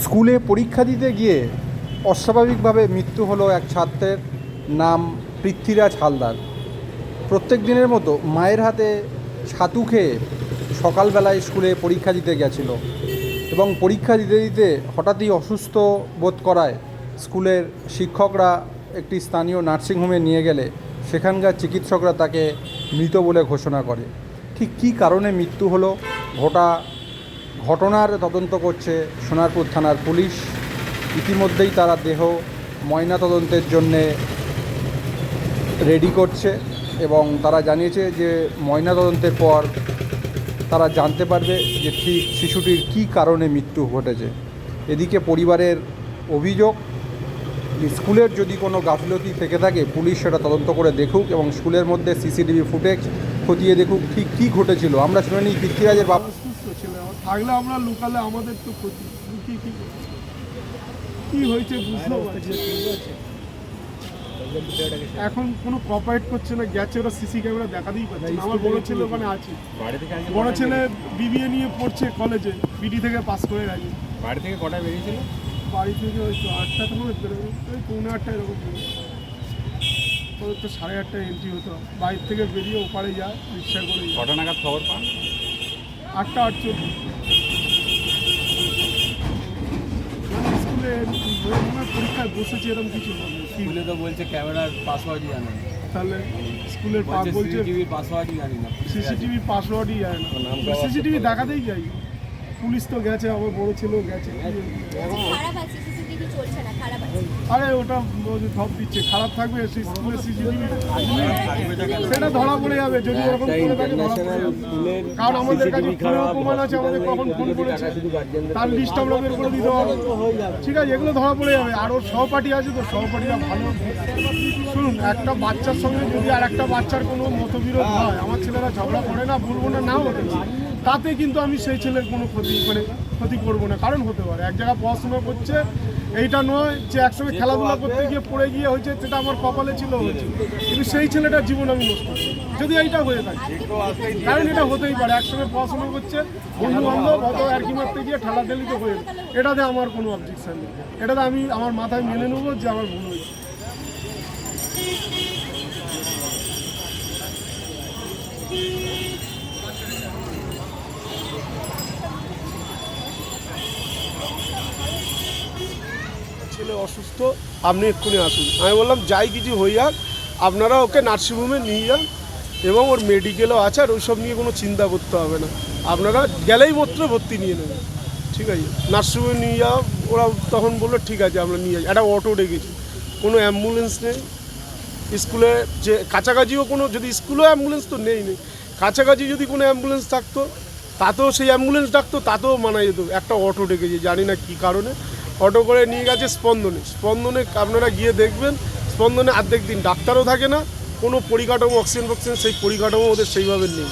স্কুলে পরীক্ষা দিতে গিয়ে অস্বাভাবিকভাবে মৃত্যু হলো এক ছাত্রের। নাম পৃথ্বীরাজ হালদার। প্রত্যেক দিনের মতো মায়ের হাতে ছাতু খেয়ে সকালবেলায় স্কুলে পরীক্ষা দিতে গেছিল এবং পরীক্ষা দিতে দিতে হঠাৎই অসুস্থ বোধ করায় স্কুলের শিক্ষকরা একটি স্থানীয় নার্সিংহোমে নিয়ে গেলে সেখানকার চিকিৎসকরা তাকে মৃত বলে ঘোষণা করে। ঠিক কী কারণে মৃত্যু হলো ঘটনার তদন্ত করছে সোনারপুর থানার পুলিশ। ইতিমধ্যেই তারা দেহ ময়নাতদন্তের জন্যে রেডি করছে এবং তারা জানিয়েছে যে ময়নাতদন্তের পর তারা জানতে পারবে যে ঠিক শিশুটির কী কারণে মৃত্যু ঘটেছে। এদিকে পরিবারের অভিযোগ, স্কুলের যদি কোনো গাফিলতি থেকে থাকে পুলিশ সেটা তদন্ত করে দেখুক এবং স্কুলের মধ্যে সিসিটিভি ফুটেজ খতিয়ে দেখুক ঠিক কী ঘটেছিল। আমরা শুনে নিই পৃথ্বীরাজের বাবা। সুস্থ ছিল, থাকলে আমরা লুকালে আমাদের তো ক্ষতি। কী হয়েছে বুঝতে পারছি। এখন কোনো কোঅপারেট করছে না, গেছে ওরা সিসি ক্যামেরা দেখাতেই পাচ্ছে না। আমার বড় ছেলে ওখানে আছে, বড় ছেলে বিবিএ নিয়ে পড়ছে কলেজে, বিডি থেকে পাস করে গেছে। বাড়ি থেকে কটায় বেরিয়েছিল? বাড়ি থেকে ওই তো 8টা তো মনে বেরোবে, ওই 8:45 এরকম ওদের তো 8:30 এন্ট্রি হতো। বাইরে থেকে বেরিয়ে ওপারে যায় রিক্সা করে। কটা নাগাদ খবর পান? 8:48। স্কুলে পরীক্ষায় বসেছে এরকম কিছু স্কুলে তো বলছে ক্যামেরার পাসওয়ার্ডই জানে না। তাহলে স্কুলের বলছে সিসিটিভির পাসওয়ার্ডই জানি না। সিসিটিভির পাসওয়ার্ডই জানে না, সিসিটিভি দেখাতেই যাই। পুলিশ তো গেছে, আমার বড় ছেলেও গেছে। আরে ওটা ধপ দিচ্ছে, খারাপ থাকবে স্কুলের সিসিটিভি, সেটা ধরা পড়ে যাবে যদি ওরকম করে থাকে। ধরা পড়ে যাবে, কারণ আমাদের কাছে প্রমাণ আছে আমাদের কখন ফোন করেছে, তার লিস্ট আমরা বের করে দিতে পারবো। ঠিক আছে, এগুলো ধরা পড়ে যাবে। আর ওর সহপাঠী আছে, তো সহপাঠীরা ভালো। শুনুন, একটা বাচ্চার সঙ্গে যদি আর একটা বাচ্চার কোনো মতবিরোধ হয়, আমার ছেলেরা ঝগড়া করে না, বলবো না, নাও হতে পারে, তাতে কিন্তু আমি সেই ছেলের কোনো ক্ষতি করবো না। কারণ হতে পারে এক জায়গায় পড়াশোনা করছে, এইটা নয় যে একসঙ্গে খেলাধুলা করতে গিয়ে পড়ে গিয়ে হয়েছে, সেটা আমার কপালে ছিল হয়েছে, কিন্তু সেই ছেলেটার জীবন আমি নষ্ট করি যদি এইটা হয়ে থাকে। কারণ এটা হতেই পারে, একসঙ্গে পড়াশোনা করছে, বন্ধু বান্ধব অত আর কি মারতে গিয়ে ঠেলাঠেলিতে হয়ে, এটাতে আমার কোনো অবজেকশন নেই। এটাতে আমি আমার মাথায় মেনে নেবো যে আমার ভুল হয়েছে। ছেলে অসুস্থ, আপনি এক্ষুনি আসুন। আমি বললাম যাই কিছু হয়ে যাক, আপনারা ওকে নার্সিংহোমে নিয়ে যান এবং ওর মেডিকেলও আছে, আর ওইসব নিয়ে কোনো চিন্তা করতে হবে না। আপনারা গেলেই মাত্র ভর্তি নিয়ে নেবেন, ঠিক আছে? নার্সিংহোমে নিয়ে যাও। ওরা তখন বললো ঠিক আছে আমরা নিয়ে যাই। একটা অটো ডেকেছি, কোনো অ্যাম্বুলেন্স নেই স্কুলে, যে কাছাকাছিও কোনো, যদি স্কুলেও অ্যাম্বুলেন্স তো নেই, কাছাকাছি যদি কোনো অ্যাম্বুলেন্স থাকতো তাতেও সেই অ্যাম্বুলেন্স ডাকতো, তাতেও মানা যেত। একটা অটো ডেকেছি, জানি না কী কারণে, অটো করে নিয়ে গেছে স্পন্দনে। আপনারা গিয়ে দেখবেন, স্পন্দনে অর্ধেক দিন ডাক্তারও থাকে না, কোনো পরিকাঠামো, অক্সিজেন সেই পরিকাঠামো ওদের সেইভাবে নেই।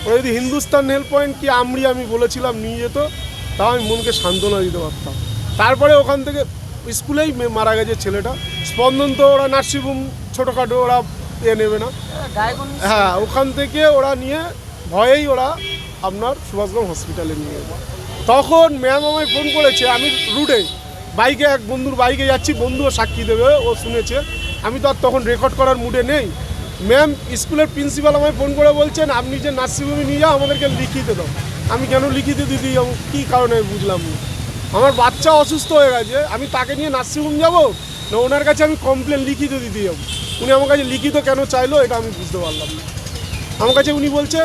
ওরা যদি হিন্দুস্তান হেল্প পয়েন্ট কি আমি বলেছিলাম নিয়ে যেত, তাও আমি মনকে সান্ত্বনা দিতে পারতাম। তারপরে ওখান থেকে স্কুলেই মারা গেছে ছেলেটা। স্পন্দন তো ওরা নার্সিংহোম ছোটোখাটো ওরা নেবে না, হ্যাঁ, ওখান থেকে ওরা নিয়ে ভয়েই ওরা আপনার সুভাষগ্রাম হসপিটালে নিয়ে যাবে। তখন ম্যাম আমায় ফোন করেছে, আমি রুটে বাইকে, এক বন্ধুর বাইকে যাচ্ছি, বন্ধুও সাক্ষী দেবে, ও শুনেছে। আমি তো আর তখন রেকর্ড করার মুডে নেই। ম্যাম, স্কুলের প্রিন্সিপাল আমায় ফোন করে বলছেন আপনি যে নার্সিংহোমে নিয়ে যাও, আমাদেরকে লিখিতে দাও। আমি কেন লিখিতে দিতে যাবো, কী কারণে বুঝলাম না। আমার বাচ্চা অসুস্থ হয়ে গেছে, আমি তাকে নিয়ে নার্সিংহোম যাবো না ওনার কাছে আমি কমপ্লেন লিখিত দিতে যাবো? উনি আমার কাছে লিখিত কেন চাইলো এটা আমি বুঝতে পারলাম না। আমার কাছে উনি বলছে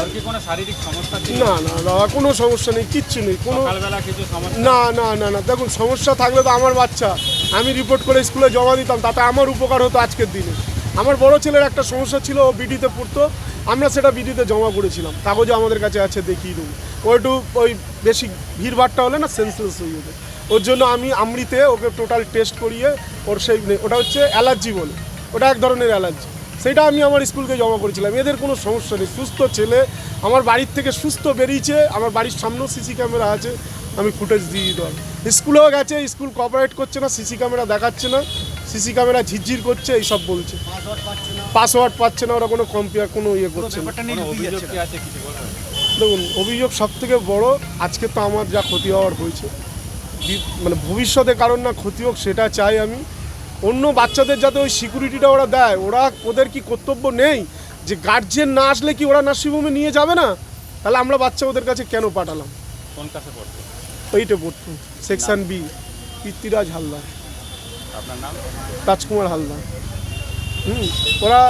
শারীরিক সমস্যা? না না দাদা, কোনো সমস্যা নেই, কিচ্ছু নেই, কোনো না না না না। দেখুন, সমস্যা থাকলে তো আমার বাচ্চা আমি রিপোর্ট করে স্কুলে জমা দিতাম, তাতে আমার উপকার হতো আজকের দিনে। আমার বড় ছেলের একটা সমস্যা ছিল, ও বিডিতে পড়তো, আমরা সেটা বিডিতে জমা করেছিলাম, কাগজে আমাদের কাছে আছে, দেখিয়ে দেবো। ওই বেশি ভিড়ভাড়টা হলে না সেন্সলেস হয়ে যেত, ওর জন্য আমি আমৃতে ওকে টোটাল টেস্ট করিয়ে ওর সেই, ওটা হচ্ছে অ্যালার্জি বলে, ওটা এক ধরনের অ্যালার্জি, সেটা আমি আমার স্কুলকে জমা করেছিলাম। এদের কোনো সমস্যা নেই, সুস্থ ছেলে, আমার বাড়ির থেকে সুস্থ বেরিয়েছে, আমার বাড়ির সামনেও সিসি ক্যামেরা আছে, আমি ফুটেজ দিয়ে দিতে পারি। স্কুলেও গেছে, স্কুল কোঅপারেট করছে না, সিসি ক্যামেরা দেখাচ্ছে না, সিসি ক্যামেরা ঝিরঝির করছে, এইসব বলছে, পাসওয়ার্ড পাচ্ছে না, ওরা কোনো কোনো ইয়ে করছে না। দেখুন, অভিযোগ সব থেকে বড়, আজকে তো আমার যা ক্ষতি হওয়ার হয়েছে, মানে ভবিষ্যতে কারণ না ক্ষতি হোক সেটা চাই আমি। অন্য বাচ্চাদের যাতে ওই সিকিউরিটিটা ওরা দেয়, ওদের কি কর্তব্য নেই যে গার্জেন না আসলে কি ওরা নার্সিংহোমে নিয়ে যাবে না? তাহলে আমরা বাচ্চা ওদের কাছে কেন পাঠালাম? কোন কাছে পড়তো? ওইটা পড়তো সেকশন বি, পৃথ্বীরাজ হালদার, আপনার নাম? রাজকুমার হালদার। ওরা